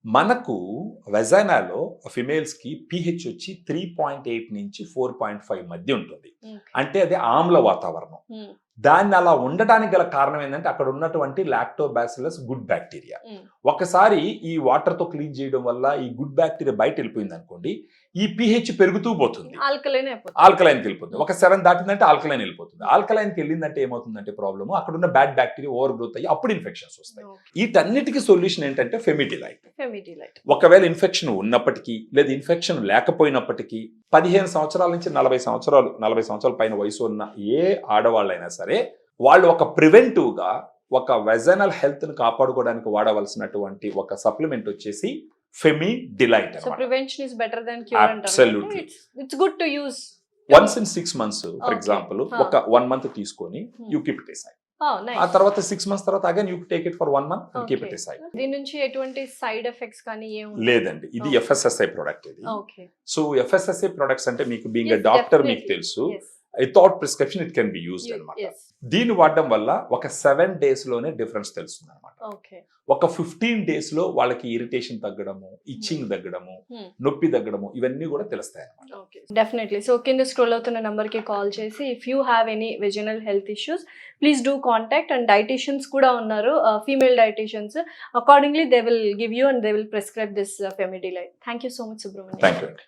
మనకు వెజైనాలో ఫిమేల్స్‌కి పీహెచ్ వచ్చి 3.8 నుంచి 4.5 మధ్య ఉంటుంది. ఓకే. అంటే అది ఆమ్ల వాతావరణం. హ్మ్. దాన్ని అలా ఉండడానికి గల కారణం ఏందంటే అక్కడ ఉన్నటువంటి లాక్టోబాసిల్లస్ గుడ్ బ్యాక్టీరియా. హ్మ్. ఒకసారి ఈ వాటర్‌తో క్లీన్ చేయడం వల్ల ఈ గుడ్ బ్యాక్టీరియా బయటెళ్ళిపోయిందనుకోండి, ఈ పీహెచ్ పెరుగుతూ పోతుంది. ఆల్కలైన్ అయిపోతుంది. ఆల్కలైన్‌కి వెళ్ళిపోతుంది. ఒక 7 దాటిందంటే ఆల్కలైన్ వెళ్ళిపోతుంది. ఆల్కలైన్‌కి వెళ్ళిందంటే ఏమవుతుందంటే ప్రాబ్లమ్ అక్కడున్న బ్యాడ్ బ్యాక్టీరియా ఓవర్ గ్రోత్ అయ్యి అప్పుడు ఇన్ఫెక్షన్స్ వస్తాయి. ఓకే. వీటన్నిటికి సొల్యూషన్ ఏంటంటే ఫెమిడిలైట్. ఫెమిడిలైట్. ఒకవేళ ఇన్ఫెక్షన్ ఉన్నప్పటికీ లేదా ఇన్ఫెక్షన్ లేకపోయినప్పటికీ 15 సంవత్సరాల నుంచి 40 సంవత్సరాల పైన వయసు ఉన్న ఏ ఆడవాళ్ళైనా సరే వాళ్ళు ఒక ప్రివెంటివ్‌గా ఒక వెజైనల్ హెల్త్‌ని కాపాడుకోవడానికి వాడవలసినటువంటి ఒక సప్లిమెంట్ వచ్చేసి ఫెమిడిలైట్ సో అన్నమాట. Prevention is better than cure అంటారు. Absolutely. It's good to use. Once in 6 months for Okay. Example Huh. ఒక 1 మంత్ తీసుకొని you keep it aside. Oh ah nice. తర్వాత 6 మంత్స్ తర్వాత again you take it for 1 month and keep okay. It aside. దీని నుంచి ఎటువంటి side effects కానీ ఏముండవు. లేదండి, ఇది Okay. ఎఫ్ఎస్ఎస్ఐ ప్రొడక్ట్ ఇది. ఓకే. సో ఎఫ్ఎస్ఎస్ఐ ప్రొడక్ట్స్ అంటే మీకు బీయింగ్ ఎ Yes, డాక్టర్ మీకు definitely. తెలుసు, Yes. Without prescription it can be used అన్నమాట. Yes. దీన్ని వాడడం వల్ల ఒక 7 days లోనే డిఫరెన్స్ తెలుస్తుంది అనమాట. ఓకే. ఒక 15 days లో వాళ్ళకి ఇరిటేషన్ తగ్గడము, ఇచ్చింగ్ తగ్గడము, Hmm. నొప్పి తగ్గడము ఇవన్నీ కూడా తెలుస్తాయి అనమాట. ఓకే. డెఫినెట్లీ. సో కింద స్క్రోల్ అవుతున్న నంబర్కి కాల్ చేసి if you have any vaginal health issues please do contact. And dietitians కూడా ఉన్నారు, female dietitians. Accordingly they will give you and they will prescribe this Femidilite. Thank you so much Subrahmanyam. Thank you అండి.